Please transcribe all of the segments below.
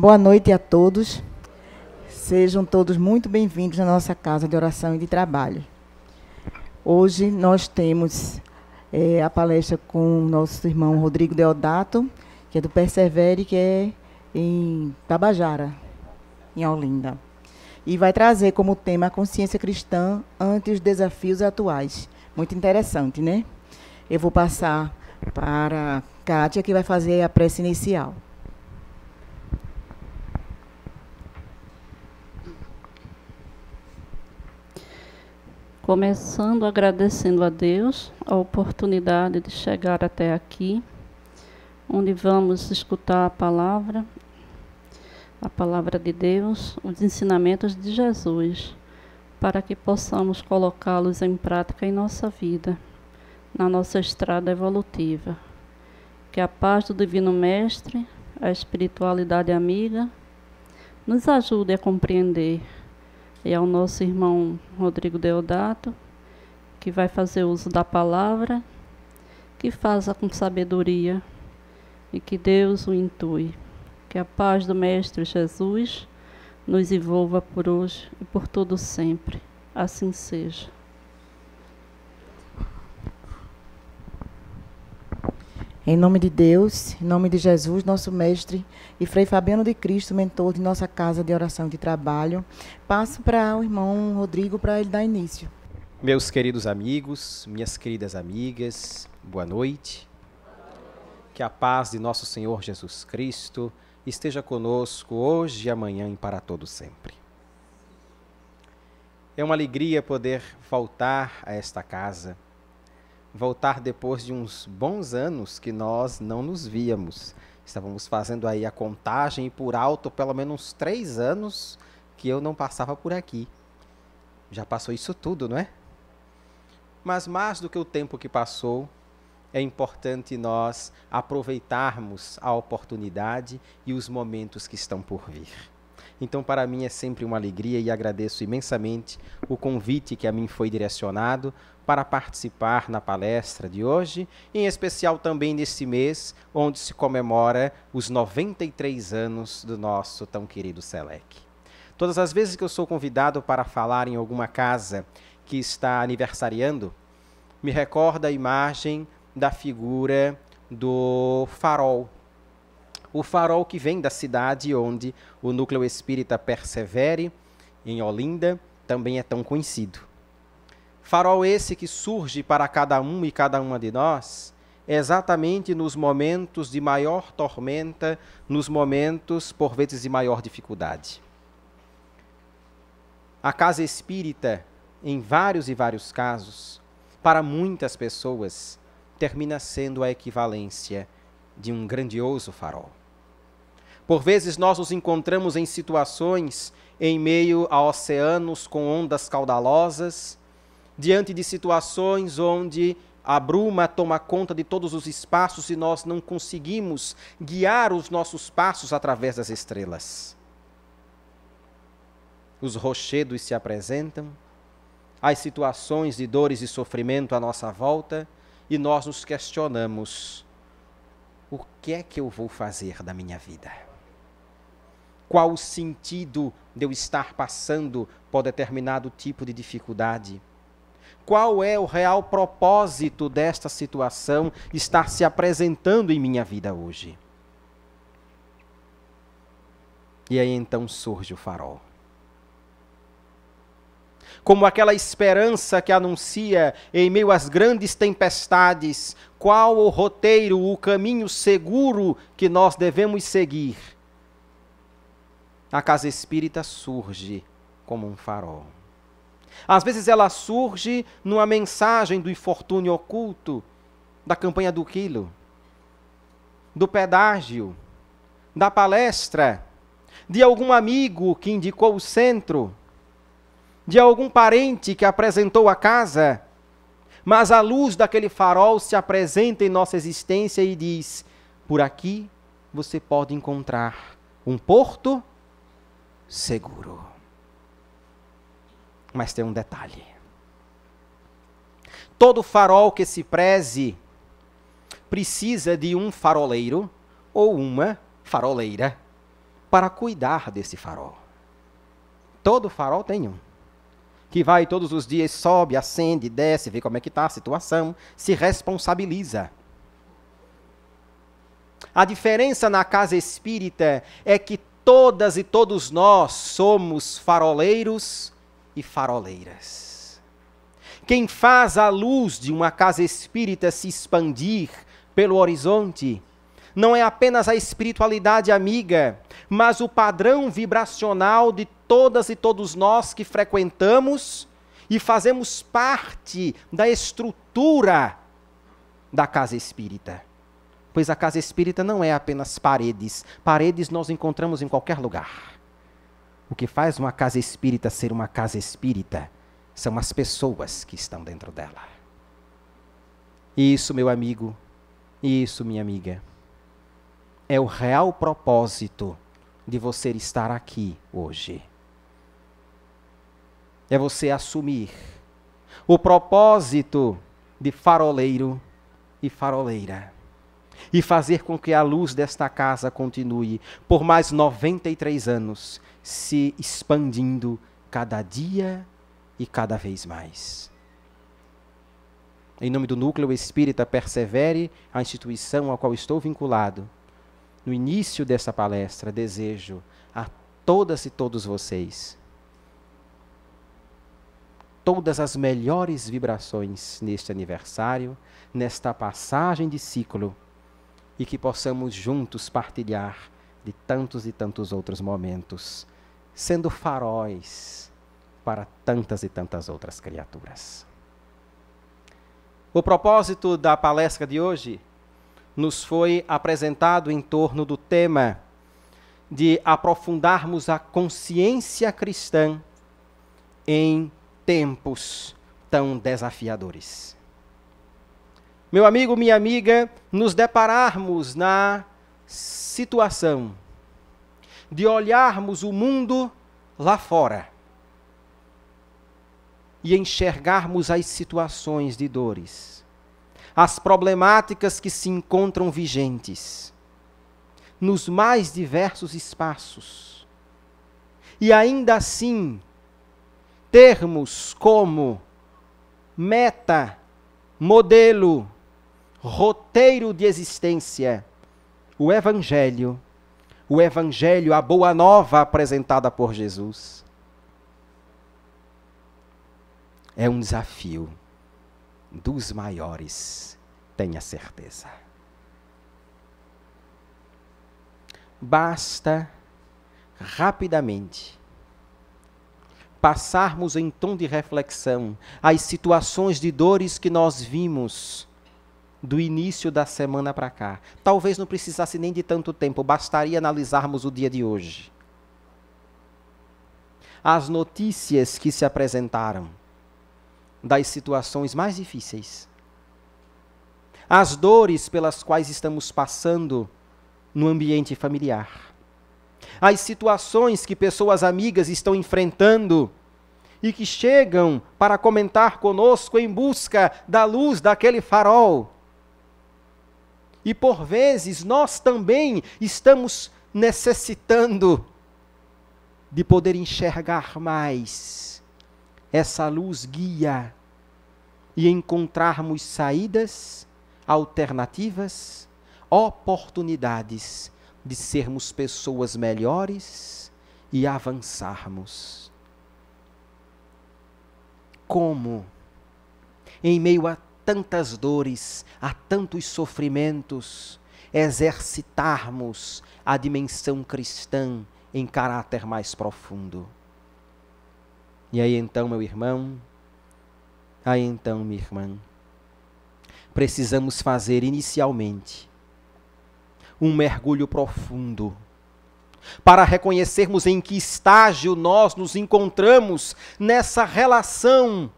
Boa noite a todos. Sejam todos muito bem-vindos à nossa casa de oração e de trabalho. Hoje nós temos a palestra com o nosso irmão Rodrigo Deodato, que é do Persevere, que é em Tabajara, em Olinda. E vai trazer como tema a consciência cristã ante os desafios atuais. Muito interessante, né? Eu vou passar para a Kátia, que vai fazer a prece inicial. Começando agradecendo a Deus a oportunidade de chegar até aqui, onde vamos escutar a palavra de Deus, os ensinamentos de Jesus, para que possamos colocá-los em prática em nossa vida, na nossa estrada evolutiva. Que a paz do Divino Mestre, a espiritualidade amiga, nos ajude a compreender. E ao nosso irmão Rodrigo Deodato, que vai fazer uso da palavra, que faça com sabedoria e que Deus o intui. Que a paz do Mestre Jesus nos envolva por hoje e por todo sempre. Assim seja. Em nome de Deus, em nome de Jesus, nosso Mestre, e Frei Fabiano de Cristo, mentor de nossa casa de oração e de trabalho, passo para o irmão Rodrigo para ele dar início. Meus queridos amigos, minhas queridas amigas, boa noite. Que a paz de nosso Senhor Jesus Cristo esteja conosco hoje e amanhã e para todo sempre. É uma alegria poder voltar a esta casa, voltar depois de uns bons anos que nós não nos víamos. Estávamos fazendo aí a contagem e por alto pelo menos uns 3 anos que eu não passava por aqui. Já passou isso tudo, não é? Mas mais do que o tempo que passou, é importante nós aproveitarmos a oportunidade e os momentos que estão por vir. Então, para mim é sempre uma alegria e agradeço imensamente o convite que a mim foi direcionado para participar na palestra de hoje, em especial também neste mês, onde se comemora os 93 anos do nosso tão querido SELEC. Todas as vezes que eu sou convidado para falar em alguma casa que está aniversariando, me recorda a imagem da figura do farol. O farol que vem da cidade onde o núcleo espírita Persevere, em Olinda, também é tão conhecido. Farol esse que surge para cada um e cada uma de nós, exatamente nos momentos de maior tormenta, nos momentos, por vezes, de maior dificuldade. A casa espírita, em vários e vários casos, para muitas pessoas, termina sendo a equivalência de um grandioso farol. Por vezes nós nos encontramos em situações em meio a oceanos com ondas caudalosas, diante de situações onde a bruma toma conta de todos os espaços e nós não conseguimos guiar os nossos passos através das estrelas. Os rochedos se apresentam, as situações de dores e sofrimento à nossa volta e nós nos questionamos: o que é que eu vou fazer da minha vida? Qual o sentido de eu estar passando por determinado tipo de dificuldade? Qual é o real propósito desta situação estar se apresentando em minha vida hoje? E aí então surge o farol. Como aquela esperança que anuncia em meio às grandes tempestades, qual o roteiro, o caminho seguro que nós devemos seguir. A casa espírita surge como um farol. Às vezes ela surge numa mensagem do infortúnio oculto, da campanha do quilo, do pedágio, da palestra, de algum amigo que indicou o centro, de algum parente que apresentou a casa, mas a luz daquele farol se apresenta em nossa existência e diz: por aqui você pode encontrar um porto seguro. Mas tem um detalhe. Todo farol que se preze precisa de um faroleiro ou uma faroleira para cuidar desse farol. Todo farol tem um, que vai todos os dias, sobe, acende, desce, vê como é que está a situação, se responsabiliza. A diferença na casa espírita é que todas e todos nós somos faroleiros e faroleiras. Quem faz a luz de uma casa espírita se expandir pelo horizonte não é apenas a espiritualidade amiga, mas o padrão vibracional de todas e todos nós que frequentamos e fazemos parte da estrutura da casa espírita. Pois a casa espírita não é apenas paredes. Paredes nós encontramos em qualquer lugar. O que faz uma casa espírita ser uma casa espírita são as pessoas que estão dentro dela. Isso, meu amigo, isso, minha amiga, é o real propósito de você estar aqui hoje. É você assumir o propósito de faroleiro e faroleira e fazer com que a luz desta casa continue por mais 93 anos, se expandindo cada dia e cada vez mais. Em nome do Núcleo Espírita Persevere, a instituição a qual estou vinculado, no início desta palestra, desejo a todas e todos vocês todas as melhores vibrações neste aniversário, nesta passagem de ciclo, e que possamos juntos partilhar de tantos e tantos outros momentos, sendo faróis para tantas e tantas outras criaturas. O propósito da palestra de hoje nos foi apresentado em torno do tema de aprofundarmos a consciência cristã em tempos tão desafiadores. Meu amigo, minha amiga, nos depararmos na situação de olharmos o mundo lá fora e enxergarmos as situações de dores, as problemáticas que se encontram vigentes nos mais diversos espaços, e ainda assim termos como meta, modelo, roteiro de existência o Evangelho, a boa nova apresentada por Jesus. É um desafio dos maiores, tenha certeza. Basta rapidamente passarmos em tom de reflexão as situações de dores que nós vimos do início da semana para cá. Talvez não precisasse nem de tanto tempo, bastaria analisarmos o dia de hoje. As notícias que se apresentaram das situações mais difíceis, as dores pelas quais estamos passando no ambiente familiar, as situações que pessoas amigas estão enfrentando e que chegam para comentar conosco em busca da luz daquele farol. E por vezes nós também estamos necessitando de poder enxergar mais essa luz guia e encontrarmos saídas, alternativas, oportunidades de sermos pessoas melhores e avançarmos. Como, em meio a tantas dores, a tantos sofrimentos, exercitarmos a dimensão cristã em caráter mais profundo? E aí então, meu irmão, aí então, minha irmã, precisamos fazer inicialmente um mergulho profundo para reconhecermos em que estágio nós nos encontramos nessa relação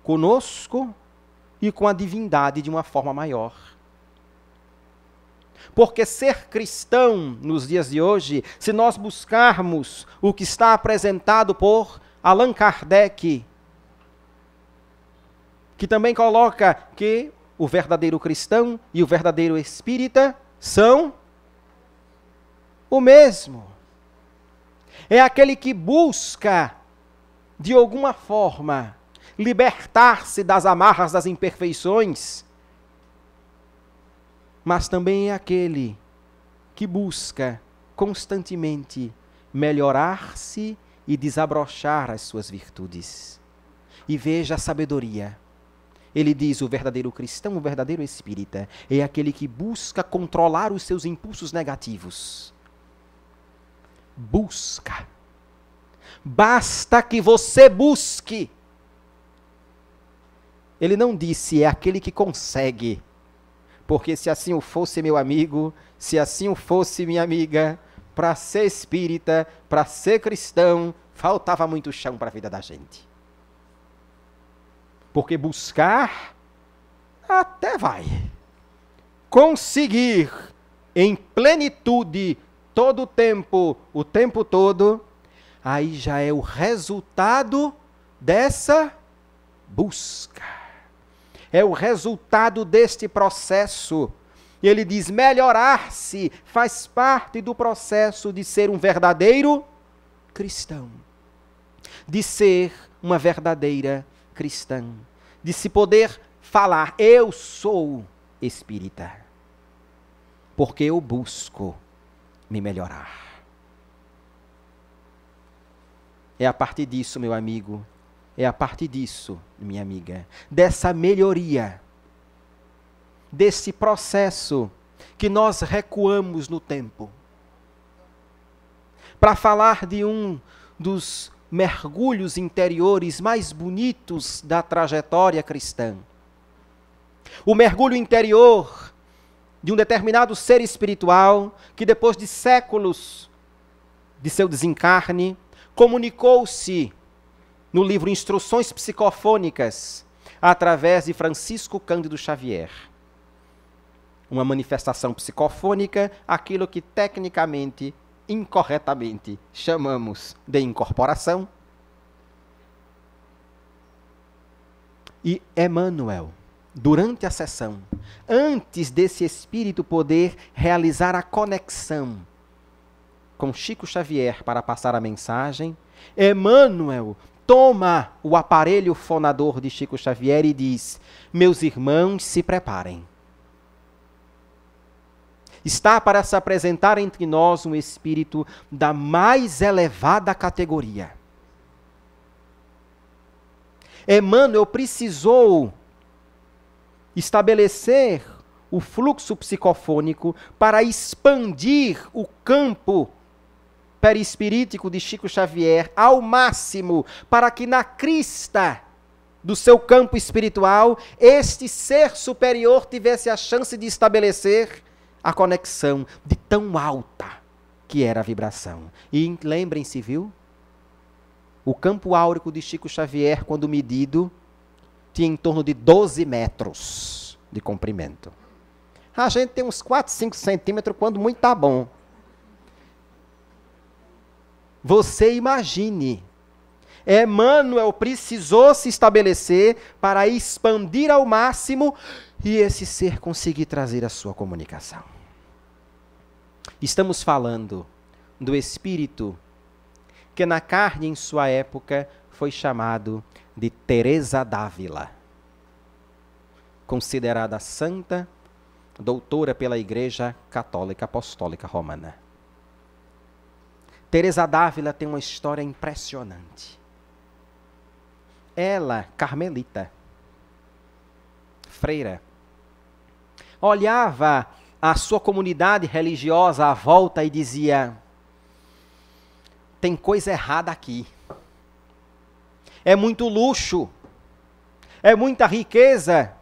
conosco e com a divindade de uma forma maior. Porque ser cristão nos dias de hoje, se nós buscarmos o que está apresentado por Allan Kardec, que também coloca que o verdadeiro cristão e o verdadeiro espírita são o mesmo. É aquele que busca, de alguma forma, libertar-se das amarras das imperfeições, mas também é aquele que busca constantemente melhorar-se e desabrochar as suas virtudes. E veja a sabedoria. Ele diz: o verdadeiro cristão, o verdadeiro espírita, é aquele que busca controlar os seus impulsos negativos. Busca. Basta que você busque. Ele não disse: é aquele que consegue. Porque se assim o fosse, meu amigo, se assim o fosse, minha amiga, para ser espírita, para ser cristão, faltava muito chão para a vida da gente. Porque buscar, até vai. Conseguir em plenitude, todo o tempo todo, aí já é o resultado dessa busca. É o resultado deste processo. E ele diz: melhorar-se faz parte do processo de ser um verdadeiro cristão. De ser uma verdadeira cristã. De se poder falar: eu sou espírita. Porque eu busco me melhorar. É a partir disso, meu amigo, é a partir disso, minha amiga, dessa melhoria, desse processo, que nós recuamos no tempo. Para falar de um dos mergulhos interiores mais bonitos da trajetória cristã. O mergulho interior de um determinado ser espiritual que, depois de séculos de seu desencarne, comunicou-se no livro Instruções Psicofônicas, através de Francisco Cândido Xavier. Uma manifestação psicofônica, aquilo que tecnicamente, incorretamente, chamamos de incorporação. E Emmanuel, durante a sessão, antes desse espírito poder realizar a conexão com Chico Xavier para passar a mensagem, Emmanuel toma o aparelho fonador de Chico Xavier e diz: meus irmãos, se preparem. Está para se apresentar entre nós um espírito da mais elevada categoria. Emmanuel precisou estabelecer o fluxo psicofônico para expandir o campo perispirítico de Chico Xavier ao máximo, para que na crista do seu campo espiritual, este ser superior tivesse a chance de estabelecer a conexão de tão alta que era a vibração. E lembrem-se, viu? O campo áurico de Chico Xavier, quando medido, tinha em torno de 12 metros de comprimento. A gente tem uns 4, 5 centímetros, quando muito tá bom. Você imagine, Emmanuel precisou se estabelecer para expandir ao máximo e esse ser conseguir trazer a sua comunicação. Estamos falando do espírito que na carne, em sua época, foi chamado de Teresa d'Ávila, considerada santa, doutora pela Igreja Católica Apostólica Romana. Teresa d'Ávila tem uma história impressionante. Ela, carmelita, freira, olhava a sua comunidade religiosa à volta e dizia: tem coisa errada aqui. É muito luxo, é muita riqueza,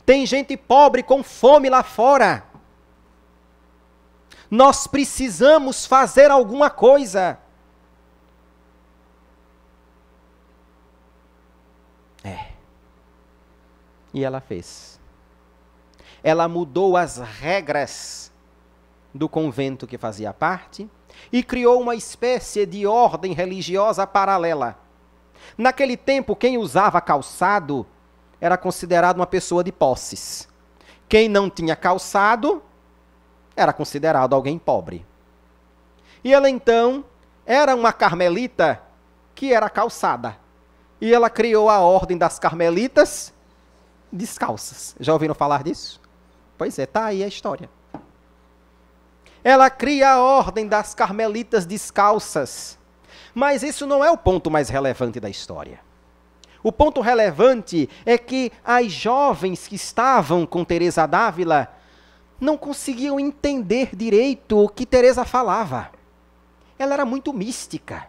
tem gente pobre com fome lá fora. Nós precisamos fazer alguma coisa. E ela fez. Ela mudou as regras do convento que fazia parte e criou uma espécie de ordem religiosa paralela. Naquele tempo, quem usava calçado era considerado uma pessoa de posses. Quem não tinha calçado era considerado alguém pobre. E ela então era uma carmelita que era calçada. E ela criou a ordem das carmelitas descalças. Já ouviram falar disso? Pois é, está aí a história. Ela cria a ordem das carmelitas descalças. Mas isso não é o ponto mais relevante da história. O ponto relevante é que as jovens que estavam com Teresa d'Ávila não conseguiam entender direito o que Teresa falava. Ela era muito mística.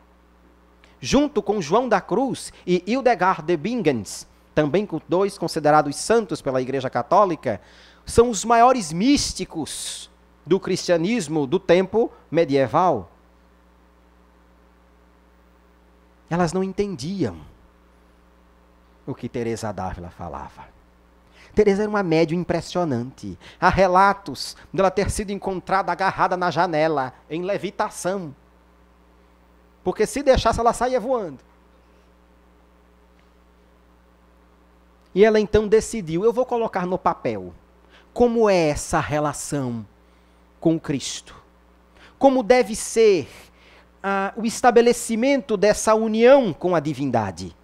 Junto com João da Cruz e Hildegard de Bingen, também dois considerados santos pela Igreja Católica, são os maiores místicos do cristianismo do tempo medieval. Elas não entendiam o que Teresa d'Ávila falava. Teresa era uma médium impressionante. Há relatos dela ter sido encontrada agarrada na janela, em levitação. Porque se deixasse, ela saía voando. E ela então decidiu, eu vou colocar no papel como é essa relação com Cristo. Como deve ser o estabelecimento dessa união com a divindade.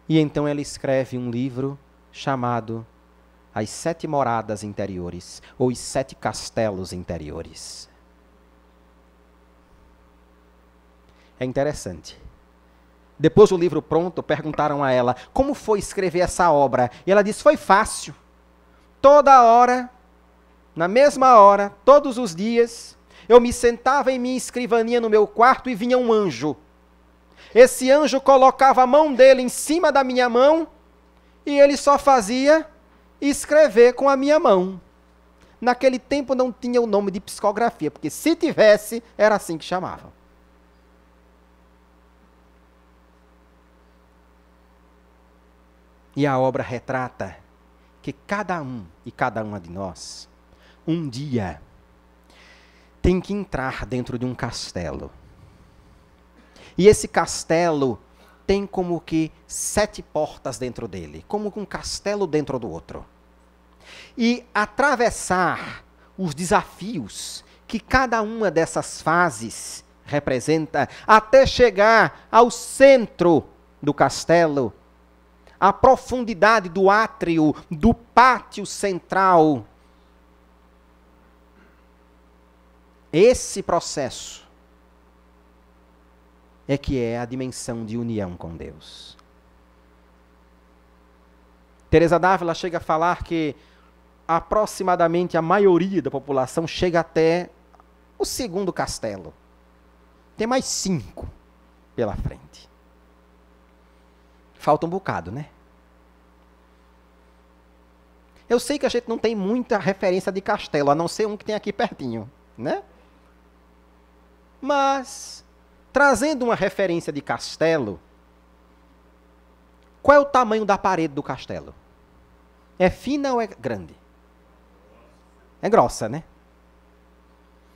E então ela escreve um livro chamado As 7 Moradas Interiores, ou Os 7 Castelos Interiores. É interessante. Depois do livro pronto, perguntaram a ela, como foi escrever essa obra? E ela disse, foi fácil. Toda hora, na mesma hora, todos os dias, eu me sentava em minha escrivaninha no meu quarto e vinha um anjo. Esse anjo colocava a mão dele em cima da minha mão e ele só fazia escrever com a minha mão. Naquele tempo não tinha o nome de psicografia, porque se tivesse, era assim que chamavam. E a obra retrata que cada um e cada uma de nós, um dia, tem que entrar dentro de um castelo. E esse castelo tem como que 7 portas dentro dele, como um castelo dentro do outro. E atravessar os desafios que cada uma dessas fases representa, até chegar ao centro do castelo, a profundidade do átrio, do pátio central. Esse processo é que é a dimensão de união com Deus. Teresa d'Ávila chega a falar que aproximadamente a maioria da população chega até o 2º castelo. Tem mais 5 pela frente. Falta um bocado, né? Eu sei que a gente não tem muita referência de castelo, a não ser um que tem aqui pertinho, né? Mas, trazendo uma referência de castelo, qual é o tamanho da parede do castelo? É fina ou é grande? É grossa, né?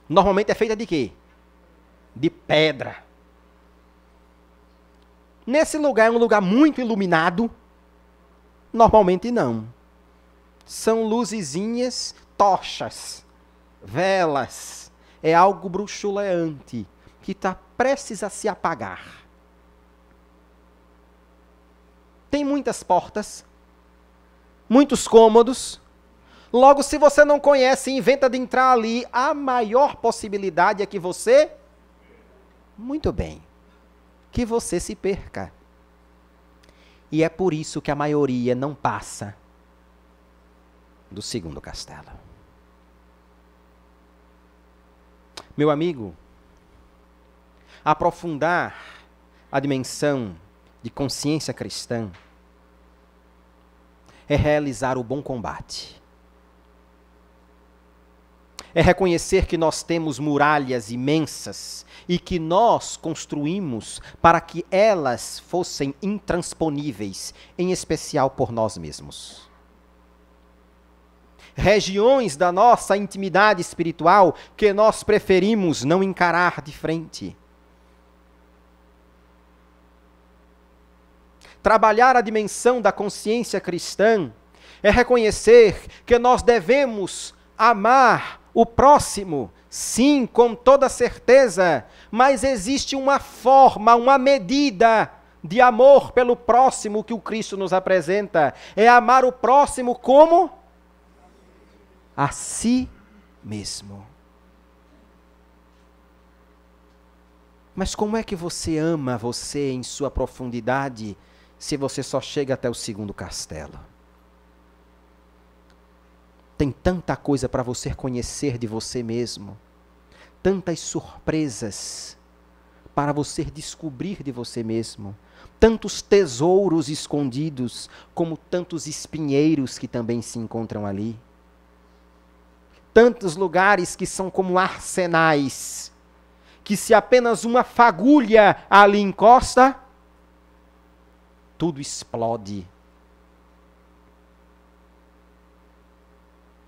Normalmente é feita de quê? De pedra. Nesse lugar é um lugar muito iluminado? Normalmente não. São luzezinhas, tochas, velas. É algo bruxuleante que está prestes a se apagar. Tem muitas portas, muitos cômodos. Logo, se você não conhece e inventa de entrar ali, a maior possibilidade é que você... Muito bem. Que você se perca. E é por isso que a maioria não passa do 2º castelo. Meu amigo, aprofundar a dimensão de consciência cristã é realizar o bom combate. É reconhecer que nós temos muralhas imensas e que nós construímos para que elas fossem intransponíveis, em especial por nós mesmos. Regiões da nossa intimidade espiritual que nós preferimos não encarar de frente. Trabalhar a dimensão da consciência cristã é reconhecer que nós devemos amar o próximo, sim, com toda certeza, mas existe uma forma, uma medida de amor pelo próximo que o Cristo nos apresenta. É amar o próximo como? A si mesmo. Mas como é que você ama você em sua profundidade se você só chega até o segundo castelo? Tem tanta coisa para você conhecer de você mesmo, tantas surpresas para você descobrir de você mesmo, tantos tesouros escondidos, como tantos espinheiros que também se encontram ali. Tantos lugares que são como arsenais, que se apenas uma fagulha ali encosta, tudo explode.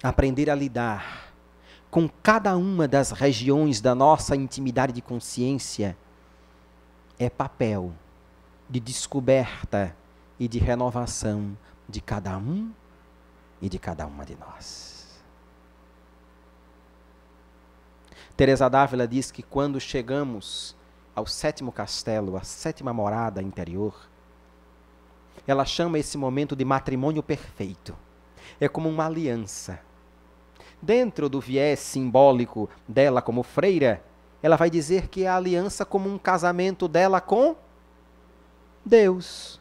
Aprender a lidar com cada uma das regiões da nossa intimidade de consciência é papel de descoberta e de renovação de cada um e de cada uma de nós. Teresa d'Ávila diz que quando chegamos ao 7º castelo, a 7ª morada interior, ela chama esse momento de matrimônio perfeito. É como uma aliança. Dentro do viés simbólico dela como freira, ela vai dizer que é a aliança como um casamento dela com Deus.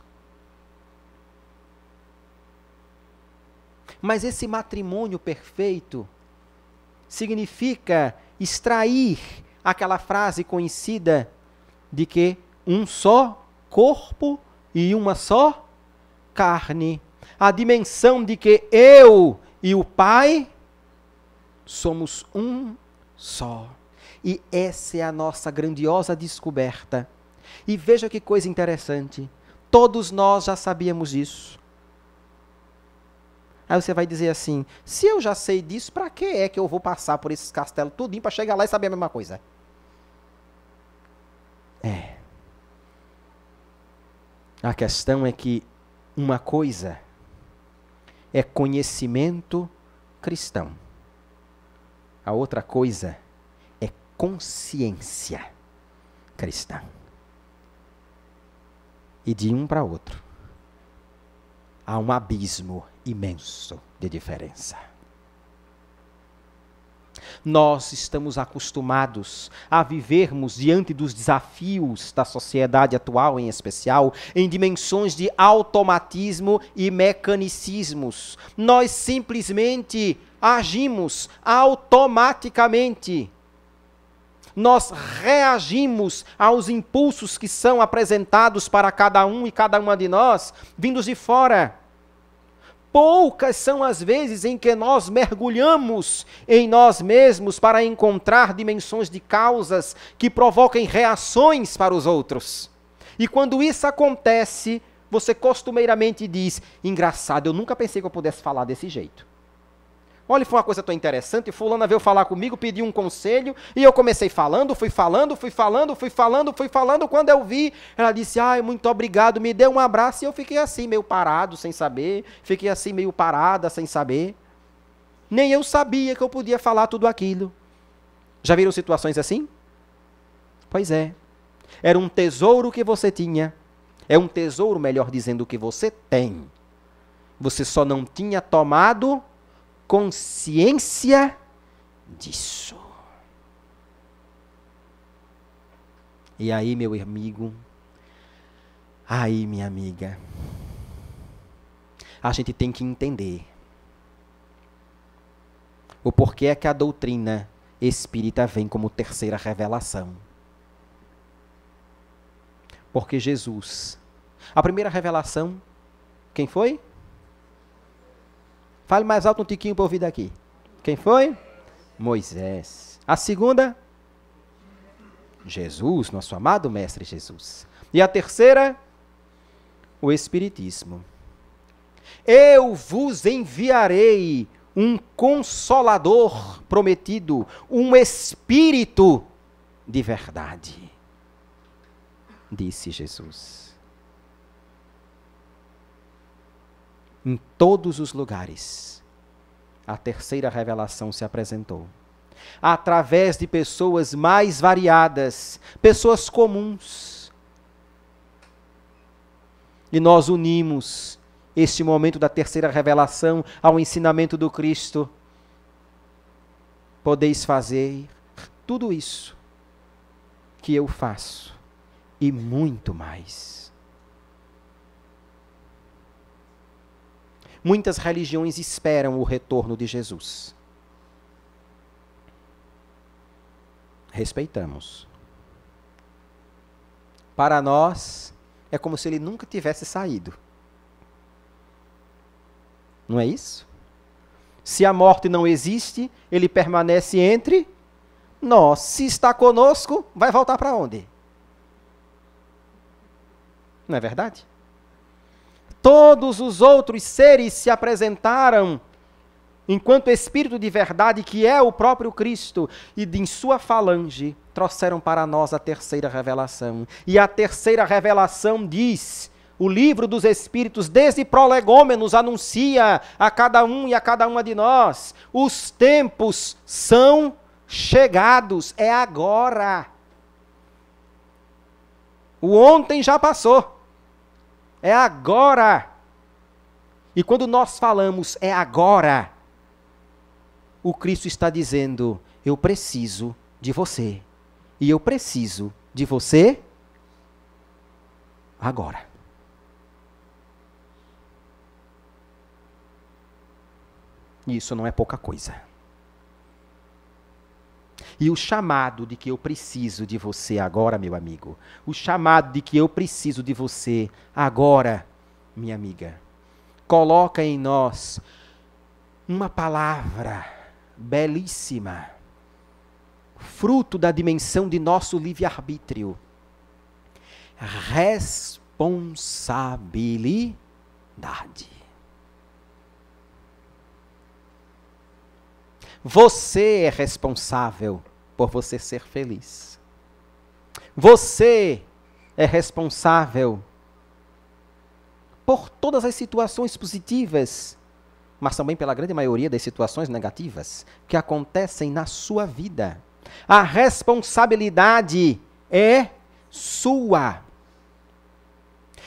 Mas esse matrimônio perfeito significa extrair aquela frase conhecida de que um só corpo e uma só carne. A dimensão de que eu e o Pai somos um só. E essa é a nossa grandiosa descoberta. E veja que coisa interessante. Todos nós já sabíamos disso. Aí você vai dizer assim, se eu já sei disso, para que é que eu vou passar por esses castelos tudinho para chegar lá e saber a mesma coisa? A questão é que uma coisa é conhecimento cristão. A outra coisa é consciência cristã. E de um para outro há um abismo imenso de diferença. Nós estamos acostumados a vivermos diante dos desafios da sociedade atual, em especial, em dimensões de automatismo e mecanicismos. Nós simplesmente agimos automaticamente. Nós reagimos aos impulsos que são apresentados para cada um e cada uma de nós, vindos de fora. Poucas são as vezes em que nós mergulhamos em nós mesmos para encontrar dimensões de causas que provoquem reações para os outros. E quando isso acontece, você costumeiramente diz, engraçado, eu nunca pensei que eu pudesse falar desse jeito. Olha, foi uma coisa tão interessante, fulana veio falar comigo, pediu um conselho, e eu comecei falando, fui falando, quando eu vi, ela disse, ai, muito obrigado, me deu um abraço, e eu fiquei assim, meio parado, sem saber, fiquei assim, meio parada, sem saber. Nem eu sabia que eu podia falar tudo aquilo. Já viram situações assim? Pois é. Era um tesouro que você tinha, é um tesouro, melhor dizendo, que você tem. Você só não tinha tomado consciência disso. E aí, meu amigo, aí, minha amiga, a gente tem que entender o porquê é que a doutrina espírita vem como terceira revelação. Porque Jesus, a primeira revelação, quem foi? Fale mais alto um tiquinho para ouvir daqui. Quem foi? Moisés. A segunda? Jesus, nosso amado Mestre Jesus. E a terceira? O Espiritismo. Eu vos enviarei um Consolador prometido, um Espírito de verdade, disse Jesus. Em todos os lugares, a terceira revelação se apresentou. através de pessoas mais variadas, pessoas comuns. E nós unimos este momento da terceira revelação ao ensinamento do Cristo. Podeis fazer tudo isso que eu faço e muito mais. Muitas religiões esperam o retorno de Jesus. Respeitamos. Para nós, é como se ele nunca tivesse saído. Não é isso? Se a morte não existe, ele permanece entre nós. Se está conosco, vai voltar para onde? Não é verdade? Todos os outros seres se apresentaram enquanto Espírito de verdade, que é o próprio Cristo, e em sua falange trouxeram para nós a terceira revelação. E a terceira revelação diz, o livro dos Espíritos, desde Prolegômenos, anuncia a cada um e a cada uma de nós, os tempos são chegados, é agora. O ontem já passou, é agora. E quando nós falamos é agora, o Cristo está dizendo, eu preciso de você. E eu preciso de você agora. E isso não é pouca coisa. E o chamado de que eu preciso de você agora, meu amigo, o chamado de que eu preciso de você agora, minha amiga, coloca em nós uma palavra belíssima, fruto da dimensão de nosso livre-arbítrio: responsabilidade. Você é responsável por você ser feliz. Você é responsável por todas as situações positivas, mas também pela grande maioria das situações negativas que acontecem na sua vida. A responsabilidade é sua.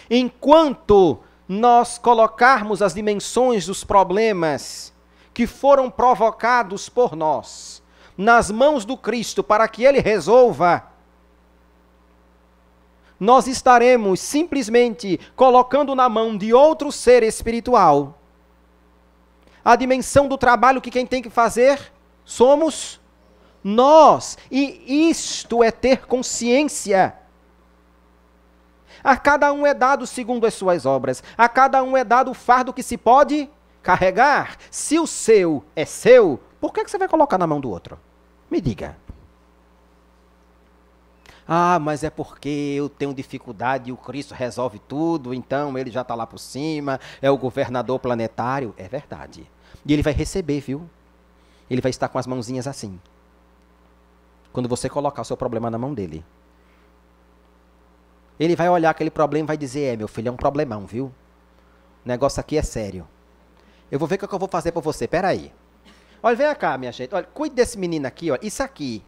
Enquanto nós colocarmos as dimensões dos problemas que foram provocados por nós nas mãos do Cristo para que Ele resolva, nós estaremos simplesmente colocando na mão de outro ser espiritual a dimensão do trabalho que quem tem que fazer somos nós. E isto é ter consciência. A cada um é dado segundo as suas obras. A cada um é dado o fardo que se pode carregar. Se o seu é seu, por que você vai colocar na mão do outro? Me diga. Ah, mas é porque eu tenho dificuldade e o Cristo resolve tudo, então ele já está lá por cima, é o governador planetário. É verdade. E ele vai receber, viu? Ele vai estar com as mãozinhas assim. Quando você colocar o seu problema na mão dele. Ele vai olhar aquele problema e vai dizer, meu filho, é um problemão, viu? O negócio aqui é sério. Eu vou ver o que eu vou fazer por você, peraí. Olha, vem cá, minha gente. Olha, cuide desse menino aqui, ó. Isso aqui.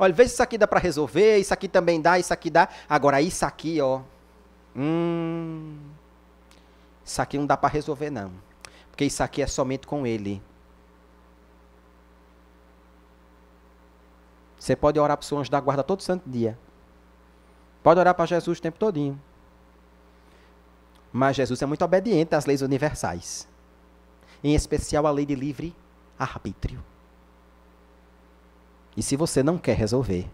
Olha, vê se isso aqui dá para resolver, isso aqui também dá, isso aqui dá. Agora, isso aqui, ó. Isso aqui não dá para resolver, não. Porque isso aqui é somente com ele. Você pode orar para o seu anjo da guarda todo santo dia. Pode orar para Jesus o tempo todinho. Mas Jesus é muito obediente às leis universais. Em especial a lei de livre arbítrio. E se você não quer resolver,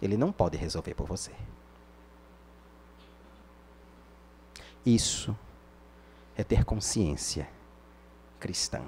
ele não pode resolver por você. Isso é ter consciência cristã.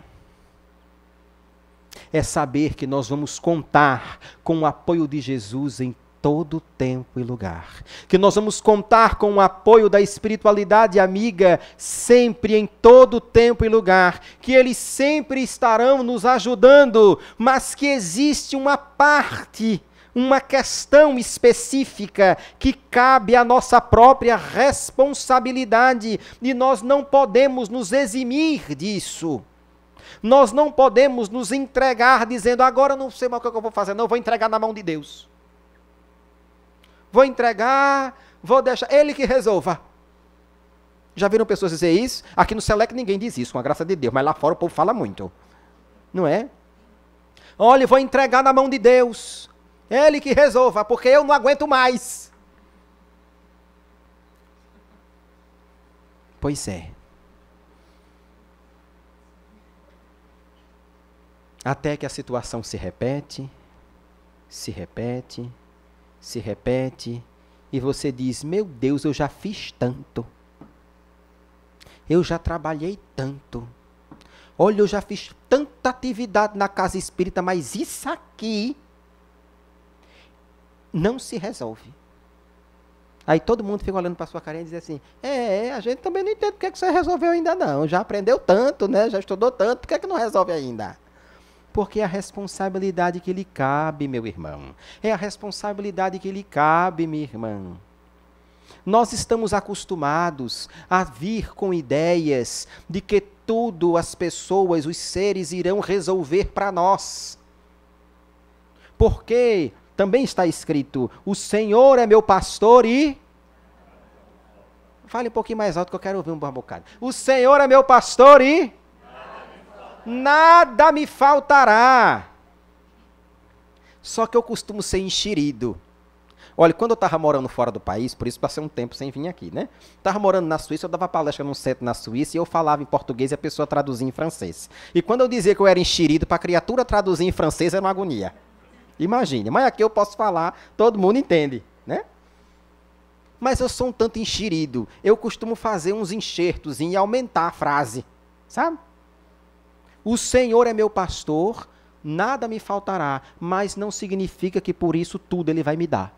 É saber que nós vamos contar com o apoio de Jesus em todo tempo e lugar. Que nós vamos contar com o apoio da espiritualidade amiga sempre, em todo tempo e lugar. Que eles sempre estarão nos ajudando, mas que existe uma parte, uma questão específica que cabe à nossa própria responsabilidade e nós não podemos nos eximir disso. Nós não podemos nos entregar dizendo, agora eu não sei mais o que eu vou fazer, não, eu vou entregar na mão de Deus. Vou entregar, vou deixar, Ele que resolva. Já viram pessoas dizer isso? Aqui no Select ninguém diz isso, com a graça de Deus, mas lá fora o povo fala muito. Não é? Olha, vou entregar na mão de Deus. Ele que resolva, porque eu não aguento mais. Pois é. Até que a situação se repete, se repete, se repete, e você diz, meu Deus, eu já fiz tanto. Eu já trabalhei tanto. Olha, eu já fiz tanta atividade na casa espírita, mas isso aqui não se resolve. Aí todo mundo fica olhando para a sua carinha e diz assim, a gente também não entende porque que você resolveu ainda não. Já aprendeu tanto, né? Já estudou tanto, por que não resolve ainda? Porque é a responsabilidade que lhe cabe, meu irmão. É a responsabilidade que lhe cabe, minha irmã. Nós estamos acostumados a vir com ideias de que tudo as pessoas, os seres irão resolver para nós. Porque também está escrito, o Senhor é meu pastor e... Fale um pouquinho mais alto que eu quero ouvir um bocado. O Senhor é meu pastor e... Nada me faltará. Só que eu costumo ser enxerido. Olha, quando eu estava morando fora do país, por isso passei um tempo sem vir aqui, né? Estava morando na Suíça, eu dava palestra num centro na Suíça e eu falava em português e a pessoa traduzia em francês. E quando eu dizia que eu era enxerido, para a criatura traduzir em francês era uma agonia. Imagine, mas aqui eu posso falar, todo mundo entende, né? Mas eu sou um tanto enxerido. Eu costumo fazer uns enxertos e aumentar a frase, sabe? O Senhor é meu pastor, nada me faltará, mas não significa que por isso tudo Ele vai me dar.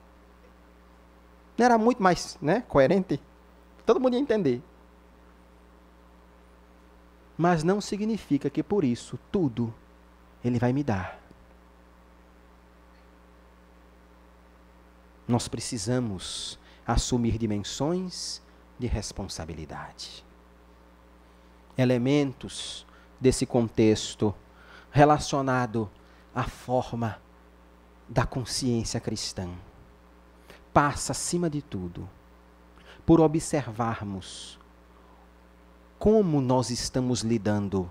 Não era muito mais, né, coerente? Todo mundo ia entender. Mas não significa que por isso tudo Ele vai me dar. Nós precisamos assumir dimensões de responsabilidade. Elementos desse contexto relacionado à forma da consciência cristã. Passa, acima de tudo, por observarmos como nós estamos lidando,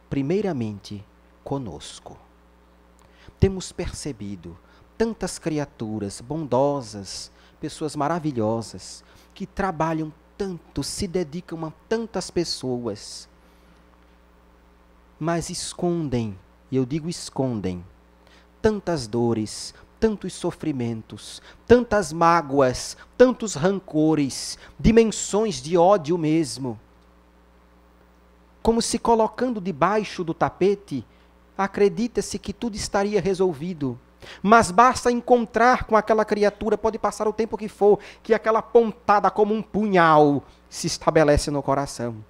primeiramente, conosco. Temos percebido tantas criaturas bondosas, pessoas maravilhosas, que trabalham tanto, se dedicam a tantas pessoas, mas escondem, e eu digo escondem, tantas dores, tantos sofrimentos, tantas mágoas, tantos rancores, dimensões de ódio mesmo. Como se colocando debaixo do tapete, acredita-se que tudo estaria resolvido. Mas basta encontrar com aquela criatura, pode passar o tempo que for, que aquela pontada como um punhal se estabelece no coração.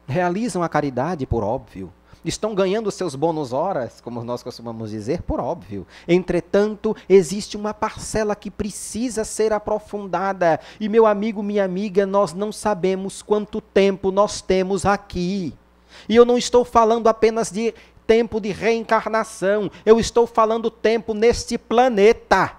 Realizam a caridade, por óbvio. Estão ganhando seus bônus horas, como nós costumamos dizer, por óbvio. Entretanto, existe uma parcela que precisa ser aprofundada. E, meu amigo, minha amiga, nós não sabemos quanto tempo nós temos aqui. E eu não estou falando apenas de tempo de reencarnação. Eu estou falando tempo neste planeta.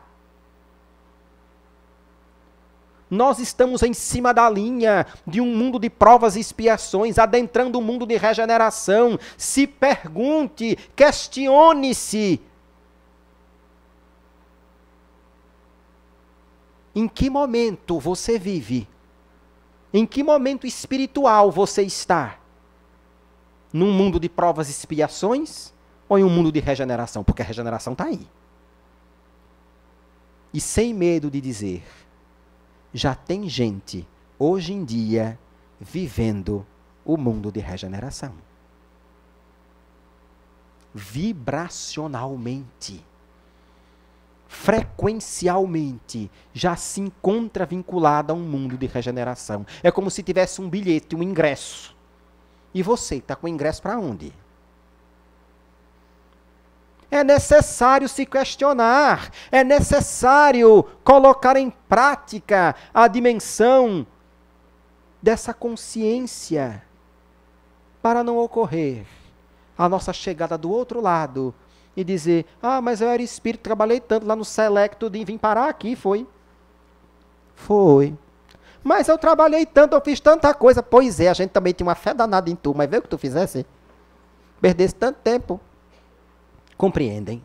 Nós estamos em cima da linha de um mundo de provas e expiações, adentrando um mundo de regeneração. Se pergunte, questione-se. Em que momento você vive? Em que momento espiritual você está? Num mundo de provas e expiações? Ou em um mundo de regeneração? Porque a regeneração está aí. E sem medo de dizer, já tem gente, hoje em dia, vivendo o mundo de regeneração. Vibracionalmente, frequencialmente, já se encontra vinculada a um mundo de regeneração. É como se tivesse um bilhete, um ingresso. E você está com o ingresso para onde? É necessário se questionar, é necessário colocar em prática a dimensão dessa consciência para não ocorrer a nossa chegada do outro lado e dizer, mas eu era espírito, trabalhei tanto lá no Selecto e vim parar aqui, foi? Foi. Mas eu trabalhei tanto, eu fiz tanta coisa. Pois é, a gente também tinha uma fé danada em tu, mas vê o que tu fizesse? Perdesse tanto tempo. Compreendem?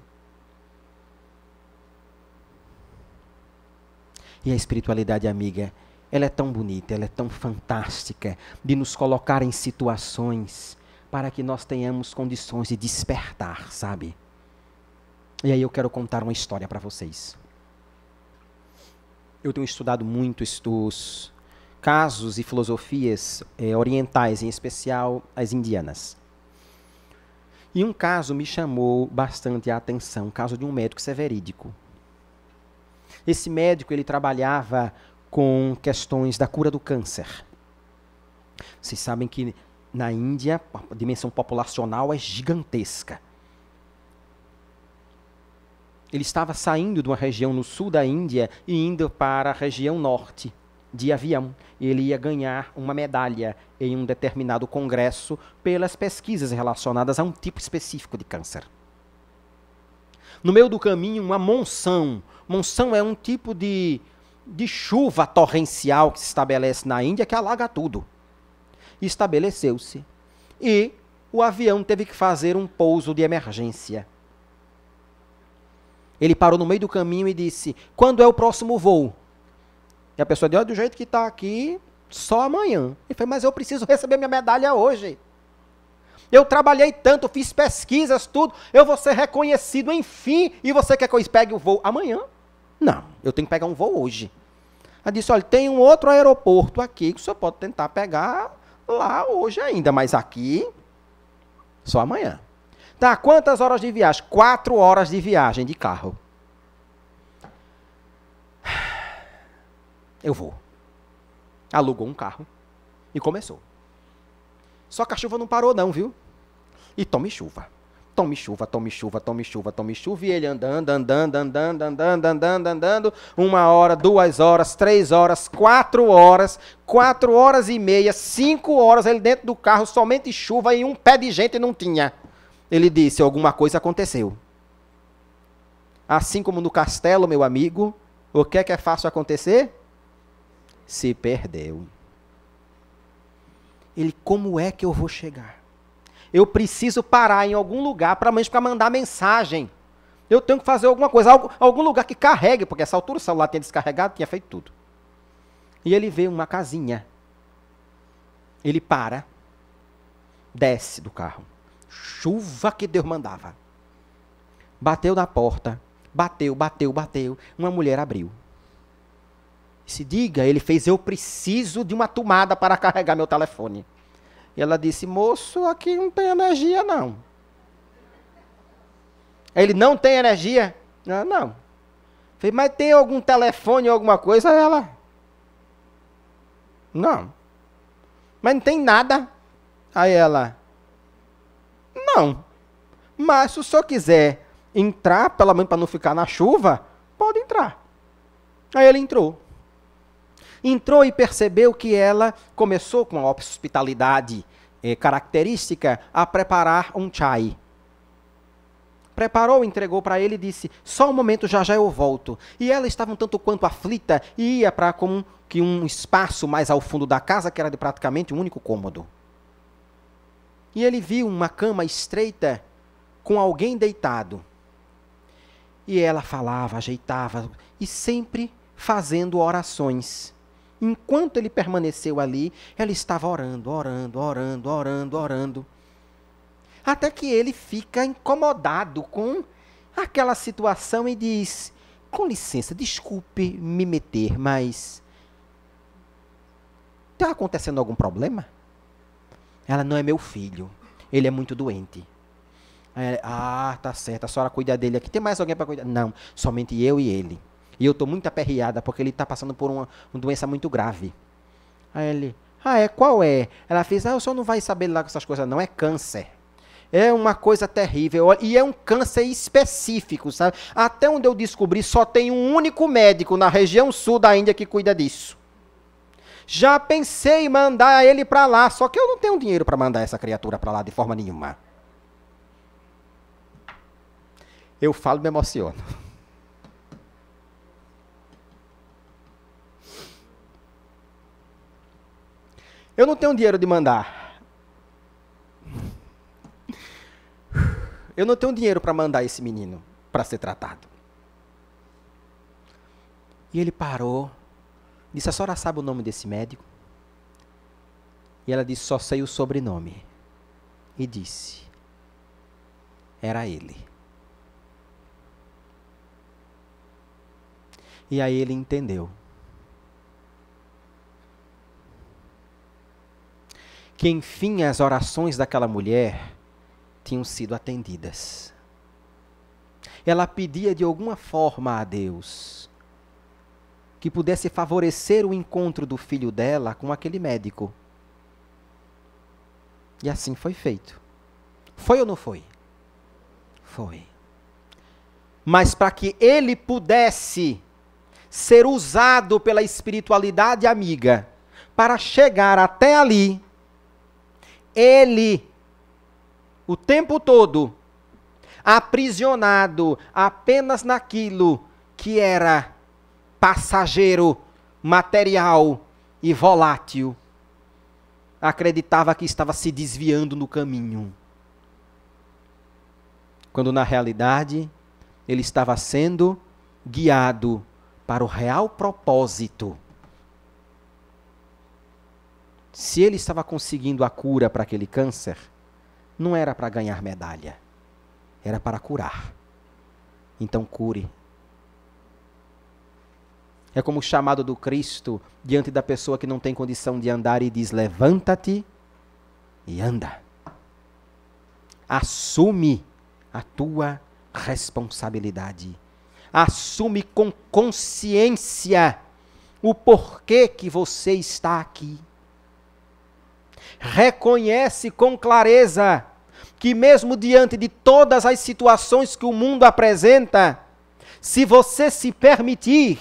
E a espiritualidade, amiga, ela é tão bonita, ela é tão fantástica de nos colocar em situações para que nós tenhamos condições de despertar, sabe? E aí eu quero contar uma história para vocês. Eu tenho estudado muito os casos e filosofias orientais, em especial as indianas. E um caso me chamou bastante a atenção, o caso de um médico, isso é verídico. Esse médico, ele trabalhava com questões da cura do câncer. Vocês sabem que na Índia, a dimensão populacional é gigantesca. Ele estava saindo de uma região no sul da Índia e indo para a região norte de avião. E ele ia ganhar uma medalha em um determinado congresso pelas pesquisas relacionadas a um tipo específico de câncer. No meio do caminho, uma monção. Monção é um tipo de chuva torrencial que se estabelece na Índia que alaga tudo. Estabeleceu-se. E o avião teve que fazer um pouso de emergência. Ele parou no meio do caminho e disse, quando é o próximo voo? E a pessoa disse, do jeito que está aqui, só amanhã. Ele falou, mas eu preciso receber minha medalha hoje. Eu trabalhei tanto, fiz pesquisas, tudo, eu vou ser reconhecido, enfim, e você quer que eu pegue o voo amanhã? Não, eu tenho que pegar um voo hoje. Ela disse, olha, tem um outro aeroporto aqui que o senhor pode tentar pegar lá hoje ainda, mas aqui, só amanhã. Tá, quantas horas de viagem? 4 horas de viagem de carro. Eu vou. Alugou um carro e começou. Só que a chuva não parou não, viu? E tome chuva. Tome chuva, tome chuva, tome chuva, tome chuva. E ele andando. 1 hora, 2 horas, 3 horas, 4 horas, 4 horas e meia, 5 horas, ele dentro do carro, somente chuva e um pé de gente não tinha. Ele disse, alguma coisa aconteceu. Assim como no castelo, meu amigo, o que é fácil acontecer? Se perdeu. Ele, como é que eu vou chegar? Eu preciso parar em algum lugar para mandar mensagem. Eu tenho que fazer alguma coisa, algum lugar que carregue, porque essa altura o celular tinha descarregado, tinha feito tudo. E ele vê uma casinha. Ele para, desce do carro. Chuva que Deus mandava. Bateu na porta. Bateu. Uma mulher abriu. Se diga, ele fez, eu preciso de uma tomada para carregar meu telefone. E ela disse, moço, aqui não tem energia não. Ele, não tem energia? Não. Falei, mas tem algum telefone ou alguma coisa? Ela, não. Mas não tem nada? Aí ela, não. Mas se o senhor quiser entrar, pelo menos para não ficar na chuva, pode entrar. Aí ele entrou. Entrou e percebeu que ela começou com uma hospitalidade característica a preparar um chai. Preparou, entregou para ele e disse, só um momento, já eu volto. E ela estava um tanto quanto aflita e ia para como que um espaço mais ao fundo da casa, que era de praticamente um único cômodo. E ele viu uma cama estreita com alguém deitado. E ela falava, ajeitava, e sempre fazendo orações. Enquanto ele permaneceu ali, ela estava orando. Até que ele fica incomodado com aquela situação e diz, com licença, desculpe me meter, mas está acontecendo algum problema? Ela, não, é meu filho, ele é muito doente. Aí ela, tá certo, a senhora cuida dele aqui, tem mais alguém para cuidar? Não, somente eu e ele. E eu estou muito aperreada, porque ele está passando por uma doença muito grave. Aí ele, qual é? Ela fez, o senhor não vai saber lá com essas coisas, não, é câncer. É uma coisa terrível, e é um câncer específico, sabe? Até onde eu descobri, só tem um único médico na região sul da Índia que cuida disso. Já pensei em mandar ele para lá, só que eu não tenho dinheiro para mandar essa criatura para lá de forma nenhuma. Eu falo e me emociono. Eu não tenho dinheiro de mandar. Eu não tenho dinheiro para mandar esse menino para ser tratado. E ele parou, disse: a senhora sabe o nome desse médico? E ela disse: só sei o sobrenome. E disse: era ele. E aí ele entendeu que, enfim, as orações daquela mulher tinham sido atendidas. Ela pedia de alguma forma a Deus que pudesse favorecer o encontro do filho dela com aquele médico. E assim foi feito. Foi ou não foi? Foi. Mas para que ele pudesse ser usado pela espiritualidade amiga para chegar até ali, ele, o tempo todo, aprisionado apenas naquilo que era passageiro, material e volátil, acreditava que estava se desviando no caminho, quando na realidade ele estava sendo guiado para o real propósito. Se ele estava conseguindo a cura para aquele câncer, não era para ganhar medalha, era para curar. Então cure. É como o chamado do Cristo diante da pessoa que não tem condição de andar e diz: levanta-te e anda. Assume a tua responsabilidade. Assume com consciência o porquê que você está aqui. Reconhece com clareza que mesmo diante de todas as situações que o mundo apresenta, se você se permitir,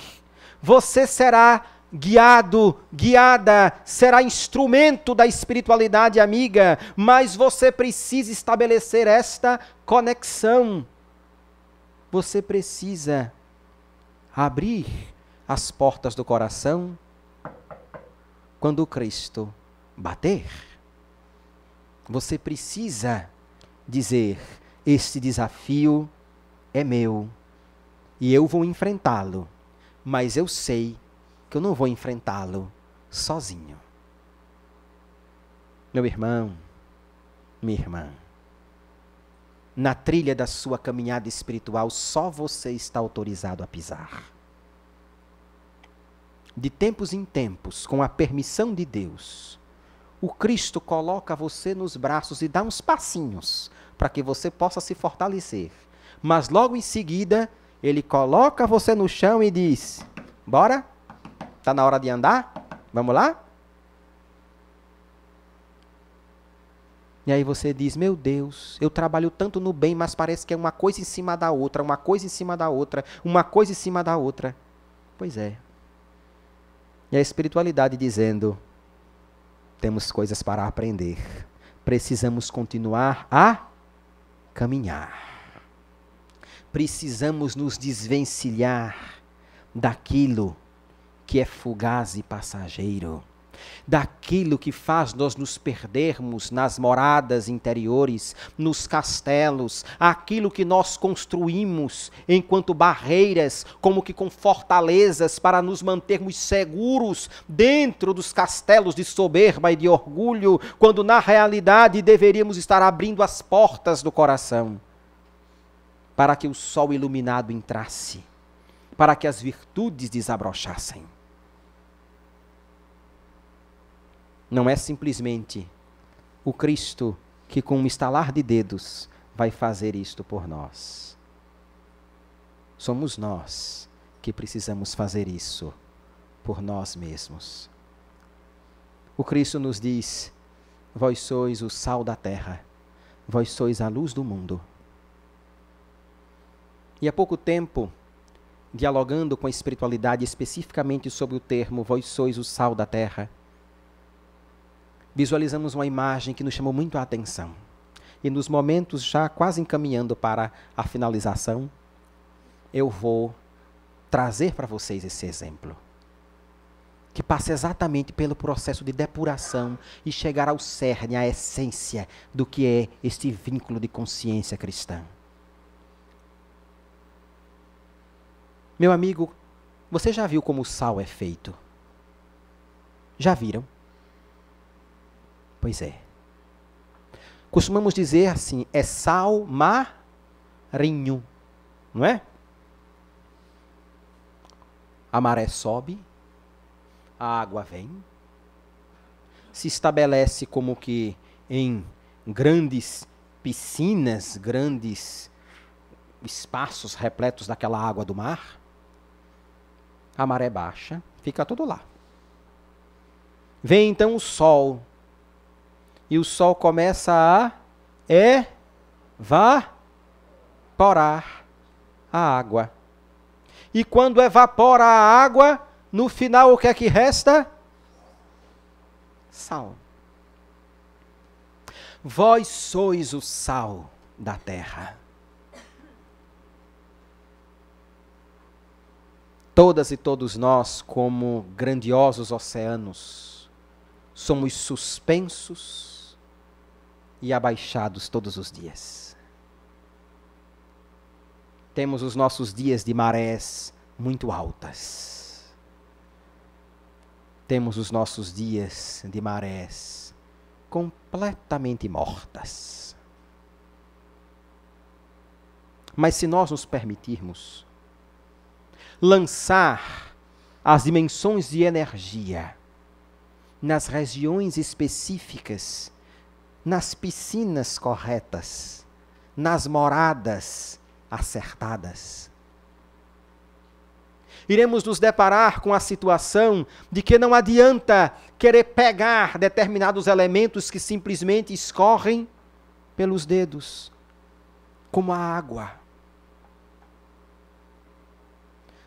você será guiado, guiada, será instrumento da espiritualidade amiga, mas você precisa estabelecer esta conexão. Você precisa abrir as portas do coração quando o Cristo bater. Você precisa dizer: este desafio é meu e eu vou enfrentá-lo, mas eu sei que eu não vou enfrentá-lo sozinho. Meu irmão, minha irmã, na trilha da sua caminhada espiritual, só você está autorizado a pisar. De tempos em tempos, com a permissão de Deus, o Cristo coloca você nos braços e dá uns passinhos para que você possa se fortalecer. Mas logo em seguida, ele coloca você no chão e diz: bora? Está na hora de andar? Vamos lá? E aí você diz: meu Deus, eu trabalho tanto no bem, mas parece que é uma coisa em cima da outra, uma coisa em cima da outra, uma coisa em cima da outra. Pois é. E a espiritualidade dizendo: temos coisas para aprender. Precisamos continuar a caminhar. Precisamos nos desvencilhar daquilo que é fugaz e passageiro, daquilo que faz nós nos perdermos nas moradas interiores, nos castelos, aquilo que nós construímos enquanto barreiras, como que com fortalezas para nos mantermos seguros dentro dos castelos de soberba e de orgulho, quando na realidade deveríamos estar abrindo as portas do coração para que o sol iluminado entrasse, para que as virtudes desabrochassem. Não é simplesmente o Cristo que, com um estalar de dedos, vai fazer isto por nós. Somos nós que precisamos fazer isso por nós mesmos. O Cristo nos diz: vós sois o sal da terra, vós sois a luz do mundo. E há pouco tempo, dialogando com a espiritualidade especificamente sobre o termo vós sois o sal da terra, visualizamos uma imagem que nos chamou muito a atenção. E nos momentos já quase encaminhando para a finalização, eu vou trazer para vocês esse exemplo, que passa exatamente pelo processo de depuração e chegar ao cerne, à essência do que é este vínculo de consciência cristã. Meu amigo, você já viu como o sal é feito? Já viram? Pois é. Costumamos dizer assim, é sal marinho, não é? A maré sobe, a água vem, se estabelece como que em grandes piscinas, grandes espaços repletos daquela água do mar. A maré baixa, fica tudo lá. Vem então o sol, e o sol começa a evaporar a água. E quando evapora a água, no final o que é que resta? Sal. Vós sois o sal da terra. Todas e todos nós, como grandiosos oceanos, somos suspensos e abaixados todos os dias. Temos os nossos dias de marés muito altas. Temos os nossos dias de marés completamente mortas. Mas se nós nos permitirmos lançar as dimensões de energia nas regiões específicas, nas piscinas corretas, nas moradas acertadas, iremos nos deparar com a situação de que não adianta querer pegar determinados elementos que simplesmente escorrem pelos dedos, como a água.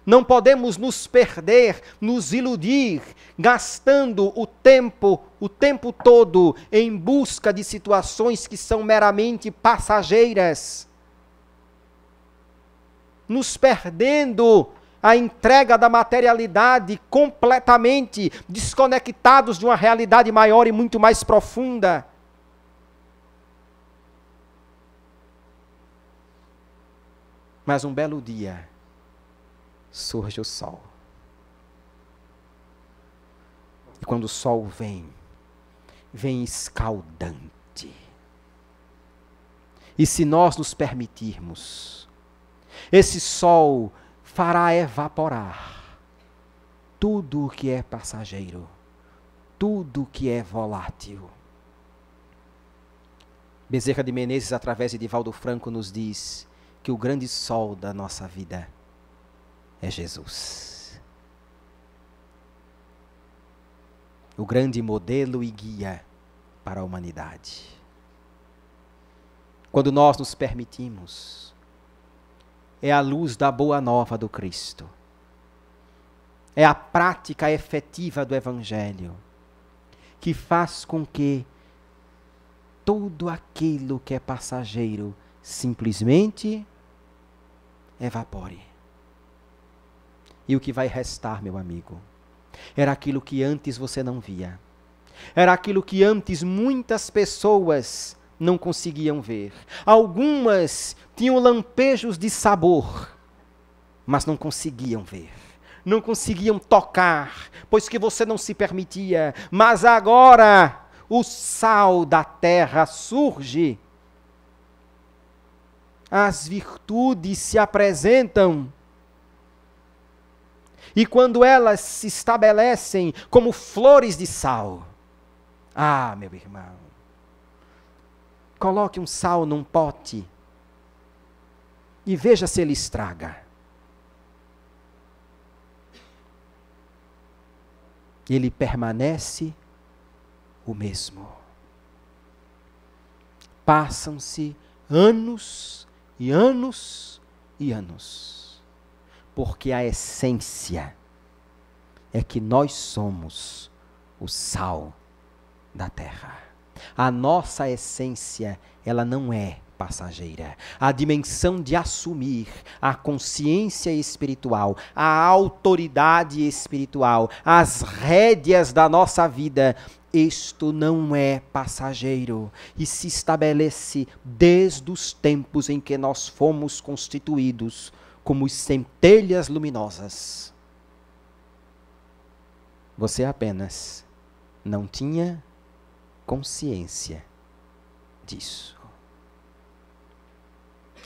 Não podemos nos perder, nos iludir, gastando o tempo todo em busca de situações que são meramente passageiras. Nos perdendo a entrega da materialidade, completamente desconectados de uma realidade maior e muito mais profunda. Mas um belo dia surge o sol. E quando o sol vem escaldante. E se nós nos permitirmos, esse sol fará evaporar tudo o que é passageiro, tudo o que é volátil. Bezerra de Menezes, através de Divaldo Franco, nos diz que o grande sol da nossa vida é Jesus. O grande modelo e guia para a humanidade. Quando nós nos permitimos, é a luz da boa nova do Cristo. É a prática efetiva do Evangelho que faz com que tudo aquilo que é passageiro simplesmente evapore. E o que vai restar, meu amigo, era aquilo que antes você não via. Era aquilo que antes muitas pessoas não conseguiam ver. Algumas tinham lampejos de sabor, mas não conseguiam ver. Não conseguiam tocar, pois que você não se permitia. Mas agora o sal da terra surge. As virtudes se apresentam. E quando elas se estabelecem como flores de sal, ah, meu irmão, coloque um sal num pote e veja se ele estraga. Ele permanece o mesmo. Passam-se anos e anos e anos. Porque a essência é que nós somos o sal da terra. A nossa essência, ela não é passageira. A dimensão de assumir a consciência espiritual, a autoridade espiritual, as rédeas da nossa vida, isto não é passageiro e se estabelece desde os tempos em que nós fomos constituídos como centelhas luminosas. Você apenas não tinha consciência disso.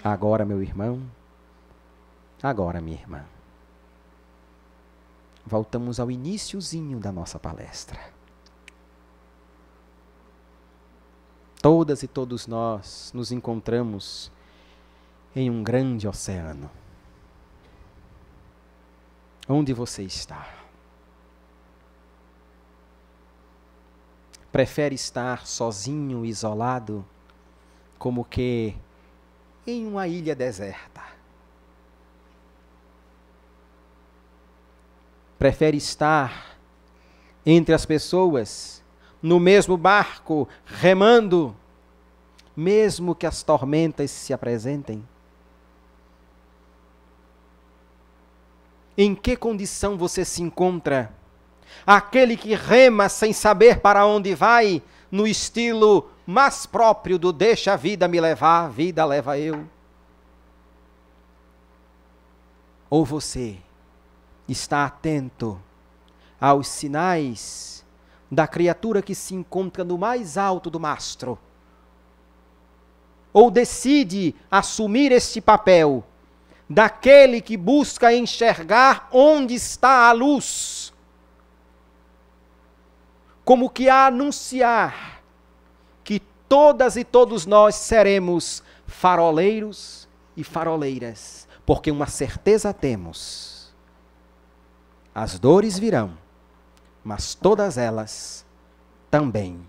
Agora, meu irmão, agora, minha irmã, voltamos ao iniciozinho da nossa palestra. Todas e todos nós nos encontramos em um grande oceano. Onde você está? Prefere estar sozinho, isolado, como que em uma ilha deserta? Prefere estar entre as pessoas, no mesmo barco, remando, mesmo que as tormentas se apresentem? Em que condição você se encontra? Aquele que rema sem saber para onde vai, no estilo mais próprio do deixa a vida me levar, a vida leva eu. Ou você está atento aos sinais da criatura que se encontra no mais alto do mastro? Ou decide assumir este papel daquele que busca enxergar onde está a luz, como que a anunciar que todas e todos nós seremos faroleiros e faroleiras, porque uma certeza temos: as dores virão, mas todas elas também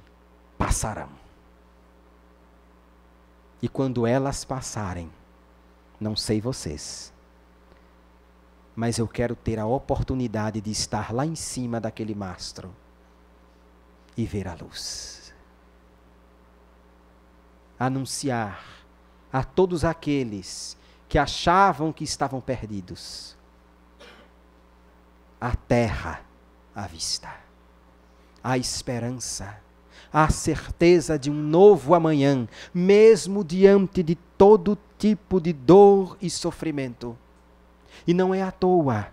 passarão. E quando elas passarem, não sei vocês, mas eu quero ter a oportunidade de estar lá em cima daquele mastro e ver a luz. Anunciar a todos aqueles que achavam que estavam perdidos a terra à vista, a esperança, a certeza de um novo amanhã, mesmo diante de todo tipo de dor e sofrimento. E não é à toa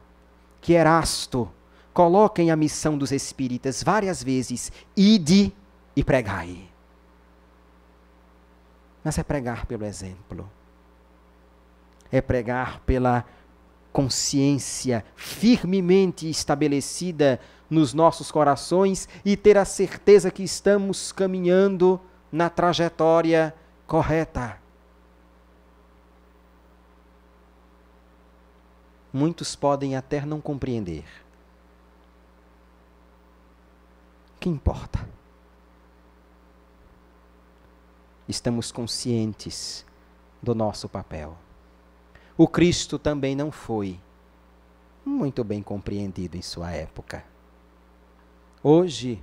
que Erasto coloca em a missão dos espíritas várias vezes: ide e pregai. Mas é pregar pelo exemplo. É pregar pela consciência firmemente estabelecida nos nossos corações e ter a certeza que estamos caminhando na trajetória correta. Muitos podem até não compreender. Que importa? Estamos conscientes do nosso papel. O Cristo também não foi muito bem compreendido em sua época. Hoje,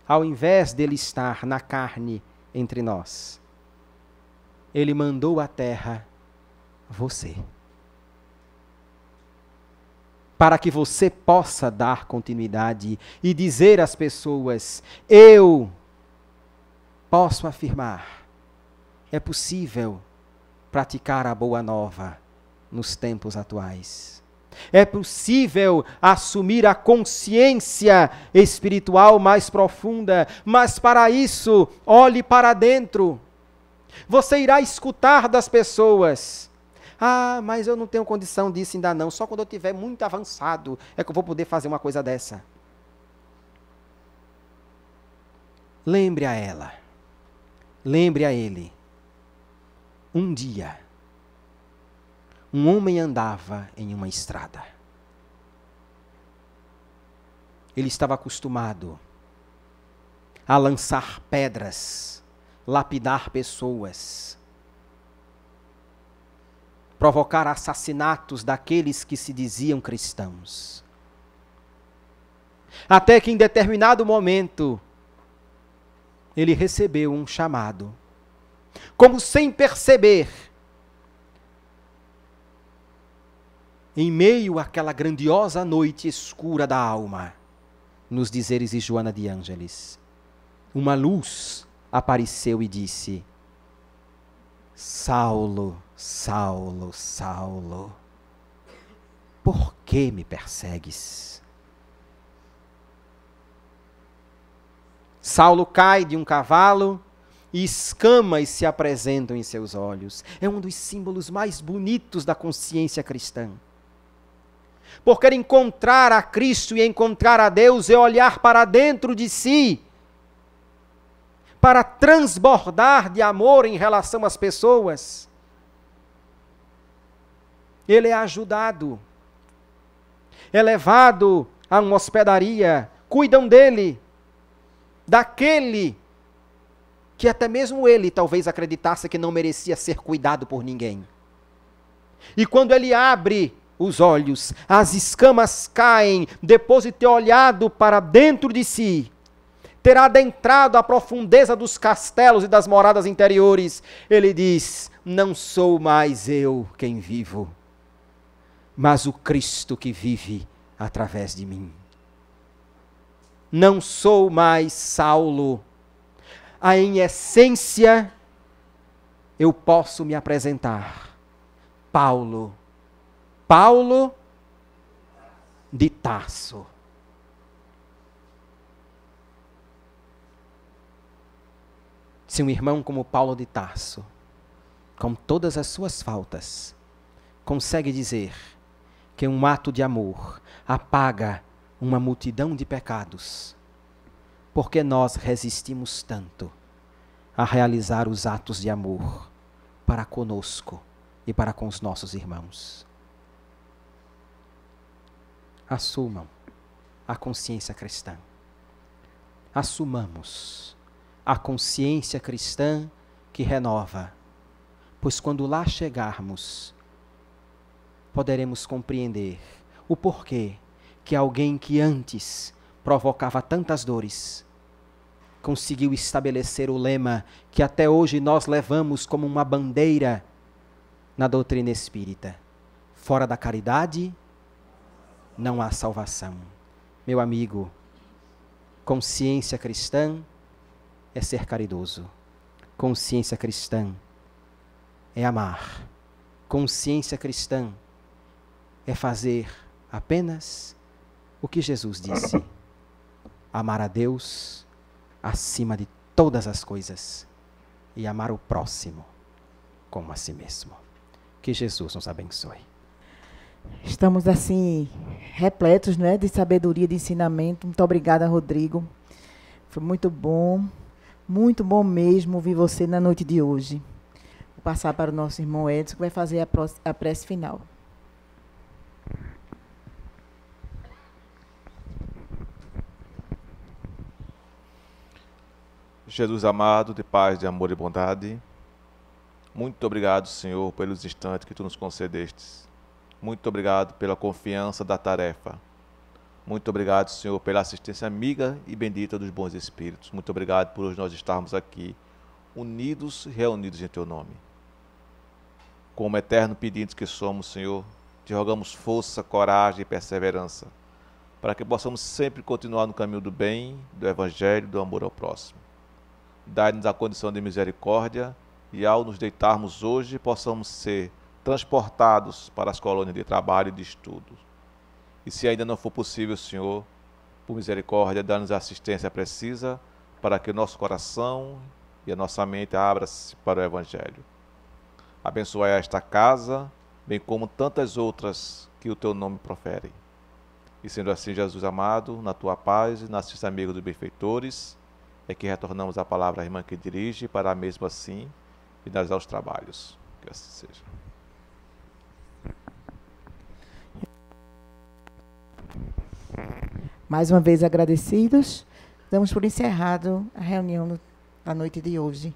ao invés dele estar na carne entre nós, ele mandou à terra você, para que você possa dar continuidade e dizer às pessoas: eu posso afirmar, é possível praticar a boa nova nos tempos atuais. É possível assumir a consciência espiritual mais profunda, mas para isso, olhe para dentro. Você irá escutar das pessoas: ah, mas eu não tenho condição disso ainda não, só quando eu estiver muito avançado é que eu vou poder fazer uma coisa dessa. Lembre a ela, lembre a ele. Um dia, um homem andava em uma estrada. Ele estava acostumado a lançar pedras, lapidar pessoas, provocar assassinatos daqueles que se diziam cristãos. Até que em determinado momento, ele recebeu um chamado. Como sem perceber, em meio àquela grandiosa noite escura da alma, nos dizeres de Joana de Ângeles, uma luz apareceu e disse: Saulo, Saulo, Saulo, por que me persegues? Saulo cai de um cavalo e escamas se apresentam em seus olhos. É um dos símbolos mais bonitos da consciência cristã. Por querer encontrar a Cristo e encontrar a Deus é olhar para dentro de si, para transbordar de amor em relação às pessoas. Ele é ajudado, é levado a uma hospedaria, cuidam dele, daquele que até mesmo ele talvez acreditasse que não merecia ser cuidado por ninguém. E quando ele abre os olhos, as escamas caem, depois de ter olhado para dentro de si, ter adentrado a profundeza dos castelos e das moradas interiores, ele diz: não sou mais eu quem vivo, mas o Cristo que vive através de mim. Não sou mais Saulo. Em essência, eu posso me apresentar Paulo. Paulo de Tarso. Se um irmão como Paulo de Tarso, com todas as suas faltas, consegue dizer que um ato de amor apaga uma multidão de pecados, porque nós resistimos tanto a realizar os atos de amor para conosco e para com os nossos irmãos? Assumam a consciência cristã. Assumamos a consciência cristã que renova, pois quando lá chegarmos, poderemos compreender o porquê que alguém que antes provocava tantas dores conseguiu estabelecer o lema que até hoje nós levamos como uma bandeira na doutrina espírita: fora da caridade não há salvação. Meu amigo, consciência cristã é ser caridoso. Consciência cristã é amar. Consciência cristã é fazer apenas o que Jesus disse: amar a Deus acima de todas as coisas e amar o próximo como a si mesmo. Que Jesus nos abençoe. Estamos assim repletos, né, de sabedoria, de ensinamento. Muito obrigada, Rodrigo. Foi muito bom mesmo ouvir você na noite de hoje. Vou passar para o nosso irmão Edson, que vai fazer a prece final. Jesus amado, de paz, de amor e bondade, muito obrigado, Senhor, pelos instantes que Tu nos concedestes. Muito obrigado pela confiança da tarefa. Muito obrigado, Senhor, pela assistência amiga e bendita dos bons espíritos. Muito obrigado por nós estarmos aqui, unidos e reunidos em Teu nome. Como eterno pedintes que somos, Senhor, Te rogamos força, coragem e perseverança, para que possamos sempre continuar no caminho do bem, do Evangelho e do amor ao próximo. Dai-nos a condição de misericórdia e, ao nos deitarmos hoje, possamos ser transportados para as colônias de trabalho e de estudo. E se ainda não for possível, Senhor, por misericórdia, dá-nos a assistência precisa para que o nosso coração e a nossa mente abra-se para o Evangelho. Abençoai esta casa, bem como tantas outras que o Teu nome profere. E sendo assim, Jesus amado, na Tua paz e na assistência amiga dos benfeitores, é que retornamos a palavra à irmã que dirige, para mesmo assim finalizar os trabalhos. Que assim seja. Mais uma vez agradecidos, damos por encerrado a reunião da noite de hoje.